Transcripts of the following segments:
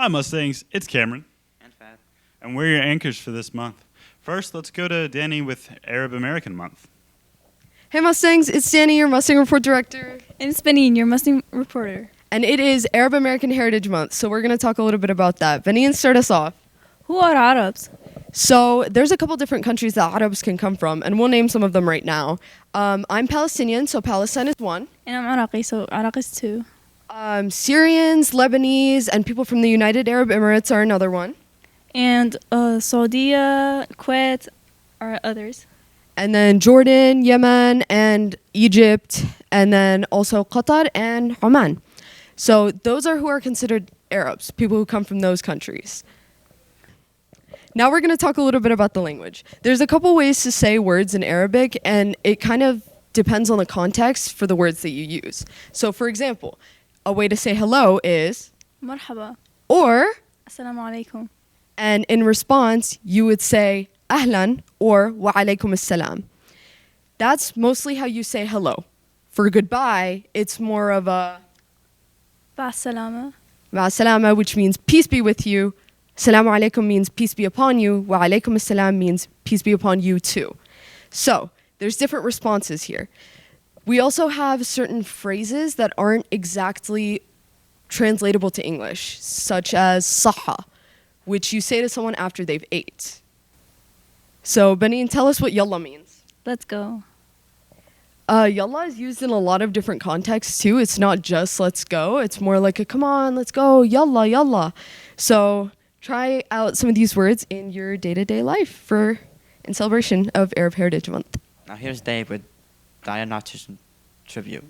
Hi Mustangs, it's Cameron. And Fab. And we're your anchors for this month. First, let's go to Danny with Arab American Month. Hey Mustangs, it's Danny, your Mustang Report Director. And it's Benin, your Mustang reporter. And it is Arab American Heritage Month, so we're going to talk a little bit about that. Benin, start us off. Who are Arabs? So there's a couple different countries that Arabs can come from, and we'll name some of them right now. I'm Palestinian, so Palestine is one. And I'm Iraqi, so Iraq is two. Syrians, Lebanese, and people from the United Arab Emirates are another one. And Saudi, Kuwait are others. And then Jordan, Yemen, and Egypt, and then also Qatar and Oman. So those are who are considered Arabs, people who come from those countries. Now we're going to talk a little bit about the language. There's a couple ways to say words in Arabic, and it kind of depends on the context for the words that you use. So for example, a way to say hello is Marhaba. or, Assalamu alaikum. and in response, you would say ahlan or wa alaykum assalam. That's mostly how you say hello. For goodbye, it's more of a Ba'salama. ma'asalama, which means peace be with you. Assalamu alaikum means peace be upon you. Wa alaykum assalam means peace be upon you too. So there's different responses here. We also have certain phrases that aren't exactly translatable to English, such as saha, which you say to someone after they've ate. So Benin, tell us what yalla means. Let's go. Yalla is used in a lot of different contexts too. It's not just let's go. It's more like a come on, let's go, yalla, yalla. So try out some of these words in your day-to-day life in celebration of Arab Heritage Month. Now here's Dave with Diagnostician Tribute.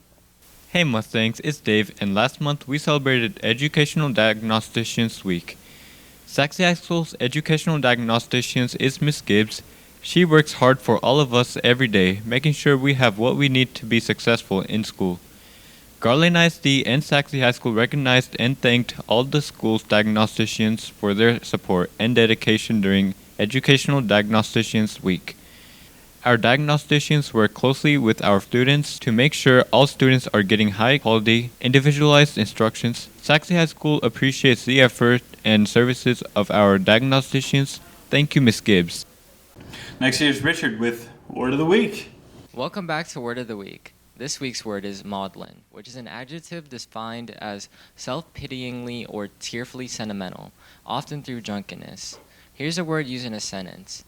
Hey Mustangs, it's Dave, and last month we celebrated Educational Diagnosticians Week. Sachse High School's Educational Diagnosticians is Miss Gibbs. She works hard for all of us every day, making sure we have what we need to be successful in school. Garland ISD and Sachse High School recognized and thanked all the school's diagnosticians for their support and dedication during Educational Diagnosticians Week. Our diagnosticians work closely with our students to make sure all students are getting high-quality, individualized instructions. Sachse High School appreciates the effort and services of our diagnosticians. Thank you, Ms. Gibbs. Next here's Richard with Word of the Week. Welcome back to Word of the Week. This week's word is maudlin, which is an adjective defined as self-pityingly or tearfully sentimental, often through drunkenness. Here's a word used in a sentence.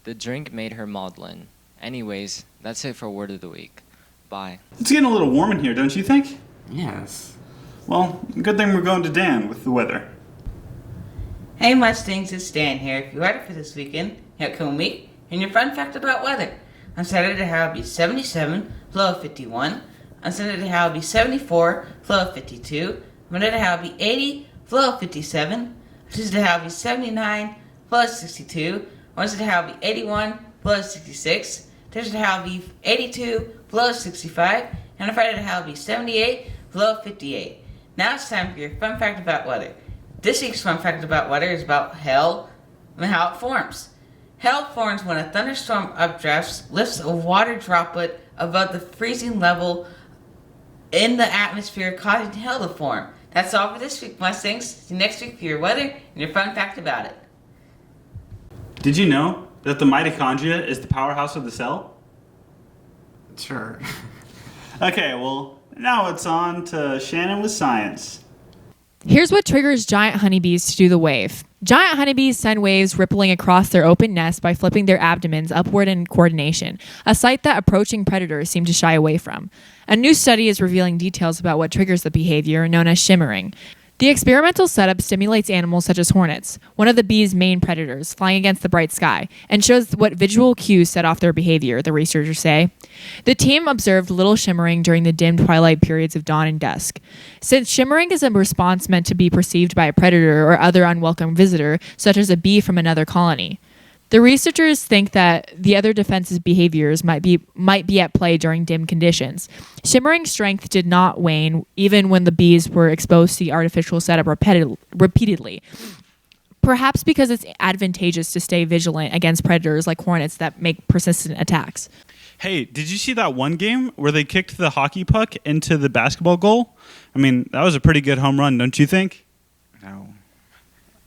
The drink made her maudlin. Anyways, that's it for Word of the Week. Bye. It's getting a little warm in here, don't you think? Yes. Well, good thing we're going to Dan with the weather. Hey Mustangs, it's Dan here. If you're ready for this weekend, here come me and your fun fact about weather. On Saturday, how it'll be 77, low of 51. On Sunday, how it'll be 74, low of 52. Monday, how it'll be 80, low of 57. Tuesday, how it'll be 79, low of 62. Wednesday, how it'll be 81, low of 66. Thursday, how it'll be 82, low of 65. And on Friday, how it'll be 78, low of 58. Now it's time for your fun fact about weather. This week's fun fact about weather is about hail and how it forms. Hail forms when a thunderstorm updrafts lifts a water droplet above the freezing level in the atmosphere, causing hail to form. That's all for this week, Mustangs. See you next week for your weather and your fun fact about it. Did you know that the mitochondria is the powerhouse of the cell? Sure. Okay, well, now it's on to Shannon with science. Here's what triggers giant honeybees to do the wave. Giant honeybees send waves rippling across their open nest by flipping their abdomens upward in coordination, a sight that approaching predators seem to shy away from. A new study is revealing details about what triggers the behavior, known as shimmering. The experimental setup stimulates animals such as hornets, one of the bees' main predators, flying against the bright sky, and shows what visual cues set off their behavior, the researchers say. The team observed little shimmering during the dim twilight periods of dawn and dusk. Since shimmering is a response meant to be perceived by a predator or other unwelcome visitor, such as a bee from another colony. The researchers think that the other defensive behaviors might be at play during dim conditions. Shimmering strength did not wane even when the bees were exposed to the artificial setup repeatedly. Perhaps because it's advantageous to stay vigilant against predators like hornets that make persistent attacks. Hey, did you see that one game where they kicked the hockey puck into the basketball goal? I mean, that was a pretty good home run, don't you think? No.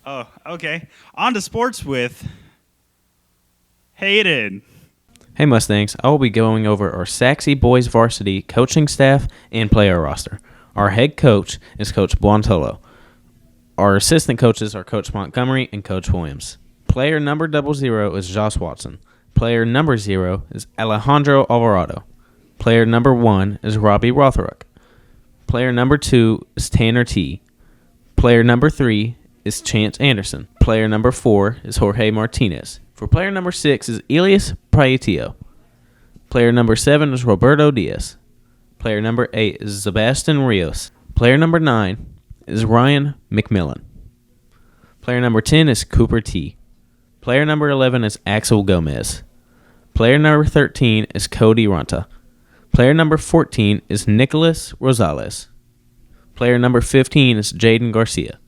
Oh, okay. On to sports with Hayden. Hey Mustangs, I will be going over our Sachse boys varsity coaching staff and player roster. Our head coach is Coach Buontolo. Our assistant coaches are Coach Montgomery and Coach Williams. Player number 00 is Josh Watson. Player number 0 is Alejandro Alvarado. Player number 1 is Robbie Rothrock. Player number 2 is Tanner T. Player number 3 is Chance Anderson. Player number 4 is Jorge Martinez. For player number 6 is Elias Prieto. Player number 7 is Roberto Diaz. Player number 8 is Sebastian Rios. Player number 9 is Ryan McMillan. Player number 10 is Cooper T. Player number 11 is Axel Gomez. Player number 13 is Cody Ronta. Player number 14 is Nicholas Rosales. Player number 15 is Jaden Garcia.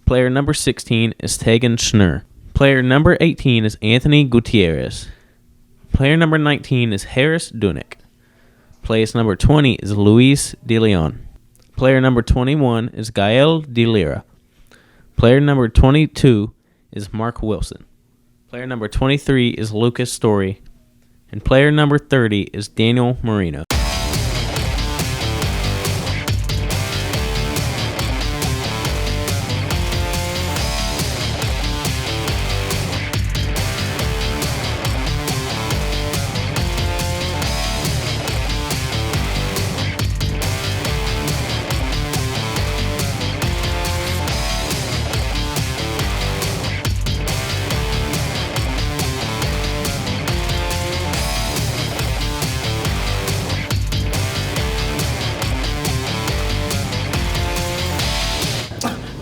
Player number 16 is Tegan Schnur. Player number 18 is Anthony Gutierrez. Player number 19 is Harris Dunick. Player number 20 is Luis De Leon. Player number 21 is Gael De Lira. Player number 22 is Mark Wilson. Player number 23 is Lucas Story. And player number 30 is Daniel Marino.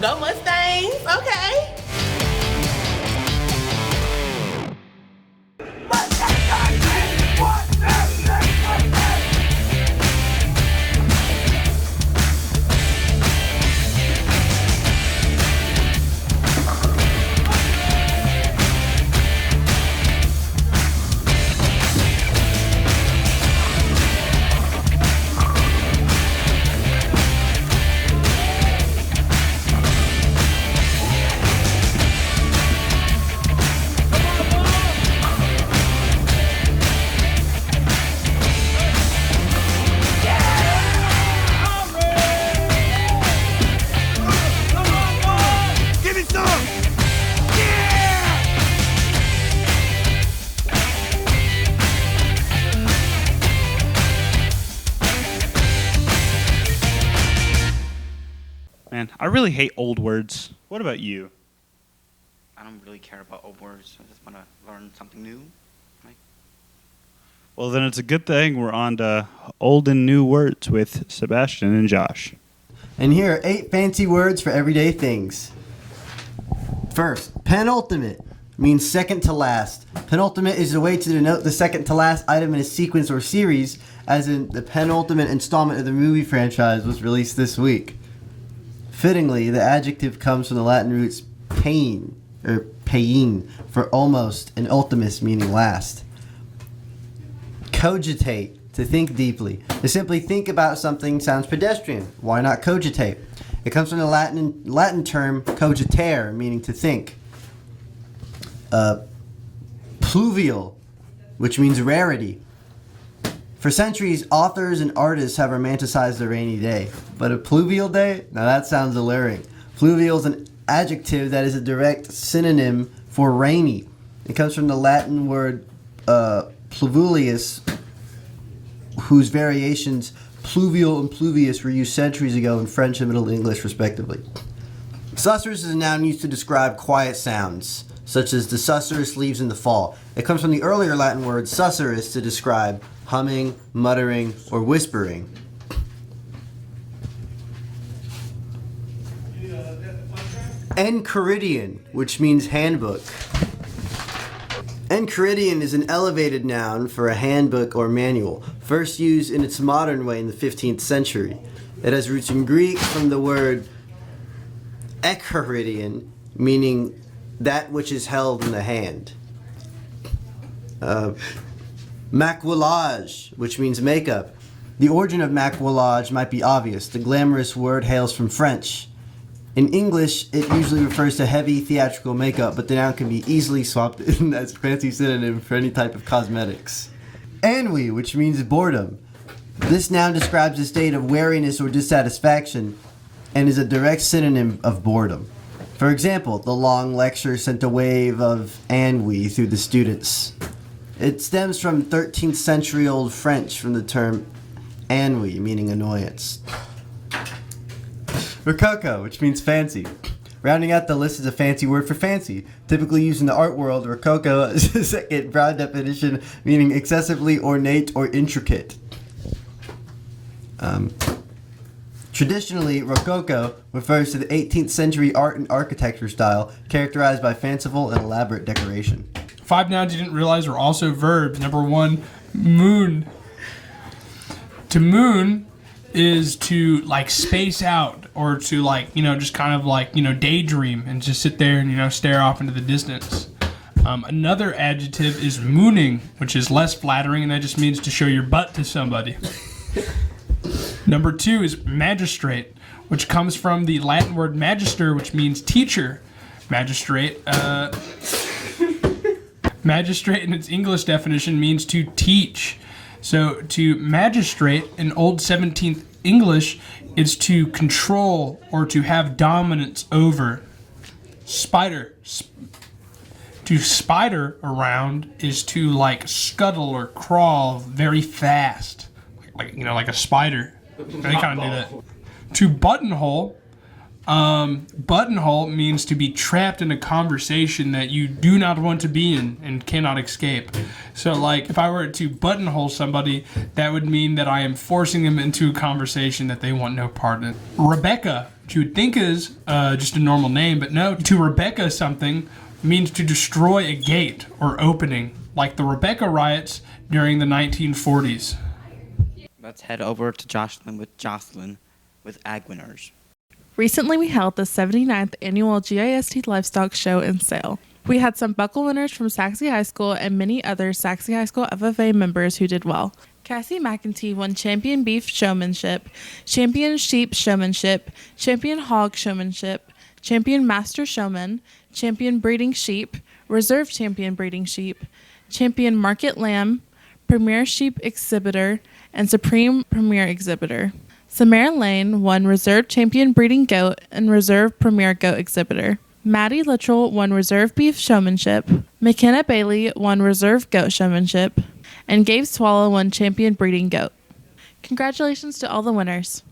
Go Mustangs! Okay. Man, I really hate old words. What about you? I don't really care about old words. I just want to learn something new. Well, then it's a good thing we're on to old and new words with Sebastian and Josh. And here are 8 fancy words for everyday things. First, penultimate means second to last. Penultimate is a way to denote the second to last item in a sequence or series, as in the penultimate installment of the movie franchise was released this week. Fittingly, the adjective comes from the Latin roots pain, or pain, for almost, and ultimus meaning last. Cogitate, to think deeply. To simply think about something sounds pedestrian. Why not cogitate? It comes from the Latin term cogitare, meaning to think. Pluvial, which means rarity. For centuries, authors and artists have romanticized the rainy day. But a pluvial day? Now that sounds alluring. Pluvial is an adjective that is a direct synonym for rainy. It comes from the Latin word pluvius, whose variations pluvial and pluvius were used centuries ago in French and Middle English, respectively. Susurrus is a noun used to describe quiet sounds, such as the susurrus leaves in the fall. It comes from the earlier Latin word susurrus to describe humming, muttering, or whispering. Enchiridion, which means handbook. Enchiridion is an elevated noun for a handbook or manual, first used in its modern way in the 15th century. It has roots in Greek from the word ekchiridion, meaning that which is held in the hand. Maquillage, which means makeup. The origin of maquillage might be obvious. The glamorous word hails from French. In English, it usually refers to heavy theatrical makeup, but the noun can be easily swapped in as a fancy synonym for any type of cosmetics. Ennui, which means boredom. This noun describes a state of weariness or dissatisfaction and is a direct synonym of boredom. For example, the long lecture sent a wave of ennui through the students. It stems from 13th century Old French from the term ennui, meaning annoyance. Rococo, which means fancy. Rounding out the list is a fancy word for fancy. Typically used in the art world, rococo is a second broad definition meaning excessively ornate or intricate. Traditionally, Rococo refers to the 18th century art and architecture style characterized by fanciful and elaborate decoration. 5 nouns you didn't realize were also verbs. Number 1, moon. To moon is to like space out or to like, just kind of like, daydream and just sit there and, stare off into the distance. Another adjective is mooning, which is less flattering, and that just means to show your butt to somebody. Number 2 is magistrate, which comes from the Latin word magister, which means teacher. Magistrate in its English definition means to teach. So to magistrate in Old 17th English is to control or to have dominance over. Spider. To spider around is to like scuttle or crawl very fast. Like a spider. They kind of do that. To buttonhole. Buttonhole means to be trapped in a conversation that you do not want to be in and cannot escape. So, like, if I were to buttonhole somebody, that would mean that I am forcing them into a conversation that they want no part in. Rebecca, which you would think is just a normal name, but no, to Rebecca something means to destroy a gate or opening, like the Rebecca riots during the 1940s. Let's head over to Jocelyn with Ag Winners. Recently, we held the 79th annual GIST Livestock Show in Sale. We had some buckle winners from Sachse High School and many other Sachse High School FFA members who did well. Cassie McEntee won Champion Beef Showmanship, Champion Sheep Showmanship, Champion Hog Showmanship, Champion Master Showman, Champion Breeding Sheep, Reserve Champion Breeding Sheep, Champion Market Lamb, Premier Sheep Exhibitor, and Supreme Premier Exhibitor. Samara Lane won Reserve Champion Breeding Goat and Reserve Premier Goat Exhibitor. Maddie Littrell won Reserve Beef Showmanship. McKenna Bailey won Reserve Goat Showmanship. And Gabe Swallow won Champion Breeding Goat. Congratulations to all the winners.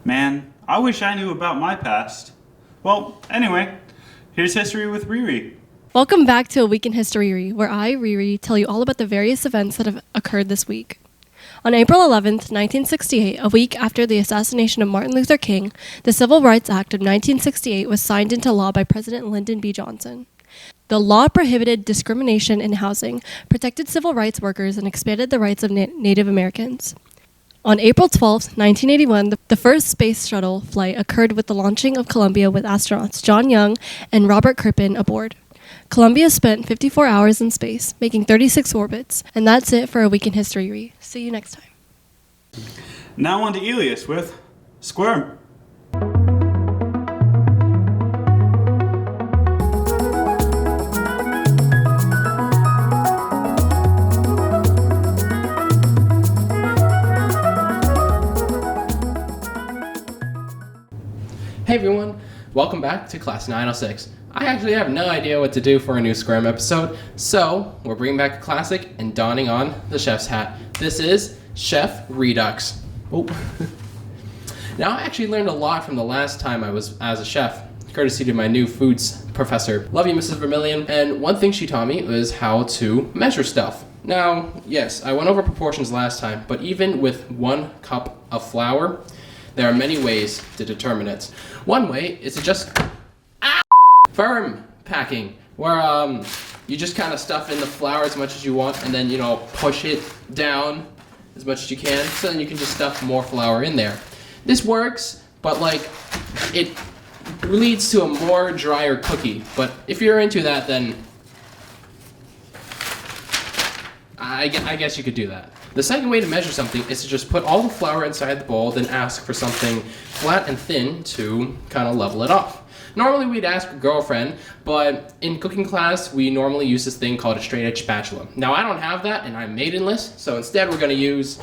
Man, I wish I knew about my past. Well, anyway, here's History with Riri. Welcome back to A Week in History, where I, Riri, tell you all about the various events that have occurred this week. On April 11th, 1968, a week after the assassination of Martin Luther King, the Civil Rights Act of 1968 was signed into law by President Lyndon B. Johnson. The law prohibited discrimination in housing, protected civil rights workers, and expanded the rights of Native Americans. On April 12th, 1981, the first space shuttle flight occurred with the launching of Columbia with astronauts John Young and Robert Crippen aboard. Columbia spent 54 hours in space, making 36 orbits. And that's it for A Week in History. See you next time. Now on to Elias with Squirm. Hey everyone, welcome back to Class 906. I actually have no idea what to do for a new Squirm episode, so we're bringing back a classic and donning on the chef's hat. This is Chef Redux. Oh. Now I actually learned a lot from the last time I was as a chef, courtesy to my new foods professor. Love you, Mrs. Vermillion. And one thing she taught me was how to measure stuff. Now, yes, I went over proportions last time, but even with 1 cup of flour, there are many ways to determine it. One way is to just firm packing, where you just kind of stuff in the flour as much as you want and then, push it down as much as you can, so then you can just stuff more flour in there. This works, but it leads to a more drier cookie. But if you're into that, then I guess you could do that. The second way to measure something is to just put all the flour inside the bowl, then ask for something flat and thin to kind of level it off. Normally we'd ask a girlfriend, but in cooking class we normally use this thing called a straight edge spatula. Now I don't have that and I'm maidenless, so instead we're going to use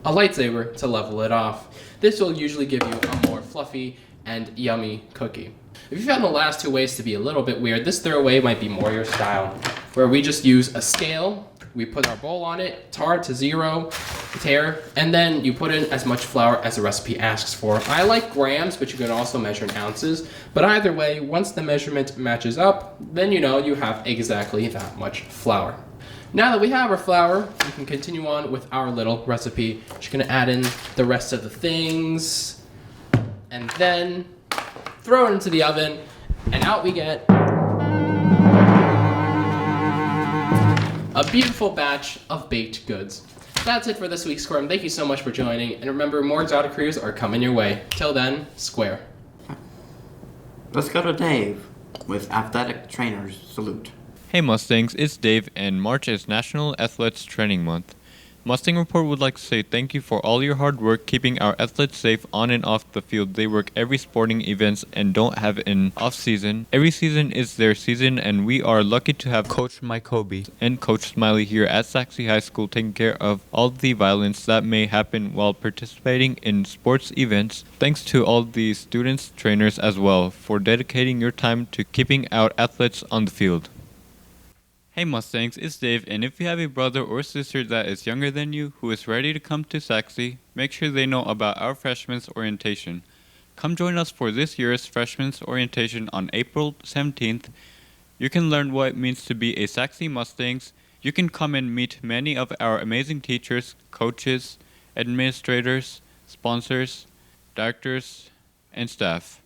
a lightsaber to level it off. This will usually give you a more fluffy and yummy cookie. If you found the last two ways to be a little bit weird, this third way might be more your style, where we just use a scale, we put our bowl on it, tar to 0, tare, and then you put in as much flour as the recipe asks for. I like grams, but you can also measure in ounces. But either way, once the measurement matches up, then you know you have exactly that much flour. Now that we have our flour, we can continue on with our little recipe. Just gonna add in the rest of the things, and then throw it into the oven, and out we get a beautiful batch of baked goods. That's it for this week's Squirm. Thank you so much for joining, and remember, more exotic careers are coming your way. Till then, square. Let's go to Dave with Athletic Trainers Salute. Hey Mustangs, it's Dave, and March is National Athletes Training Month. Mustang Report would like to say thank you for all your hard work keeping our athletes safe on and off the field. They work every sporting events and don't have an off season. Every season is their season, and we are lucky to have Coach Mike Kobe and Coach Smiley here at Sachse High School taking care of all the violence that may happen while participating in sports events. Thanks to all the students, trainers as well, for dedicating your time to keeping our athletes on the field. Hey Mustangs, it's Dave, and if you have a brother or sister that is younger than you who is ready to come to Sachse, make sure they know about our Freshman's Orientation. Come join us for this year's Freshman's Orientation on April 17th. You can learn what it means to be a Sachse Mustangs. You can come and meet many of our amazing teachers, coaches, administrators, sponsors, directors, and staff.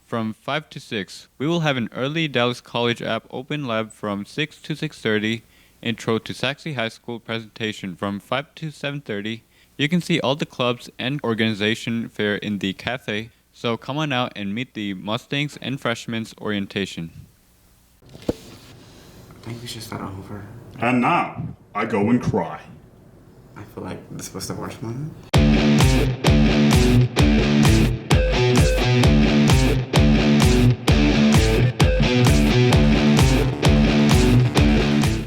From 5 to 6, we will have an early Dallas College app open lab from 6 to 6:30, intro to Sachse High School presentation from 5 to 7:30. You can see all the clubs and organization fair in the cafe, so come on out and meet the Mustangs and Freshmen's Orientation. I think we should start over. And now, I go and cry. I feel like this was the worst one.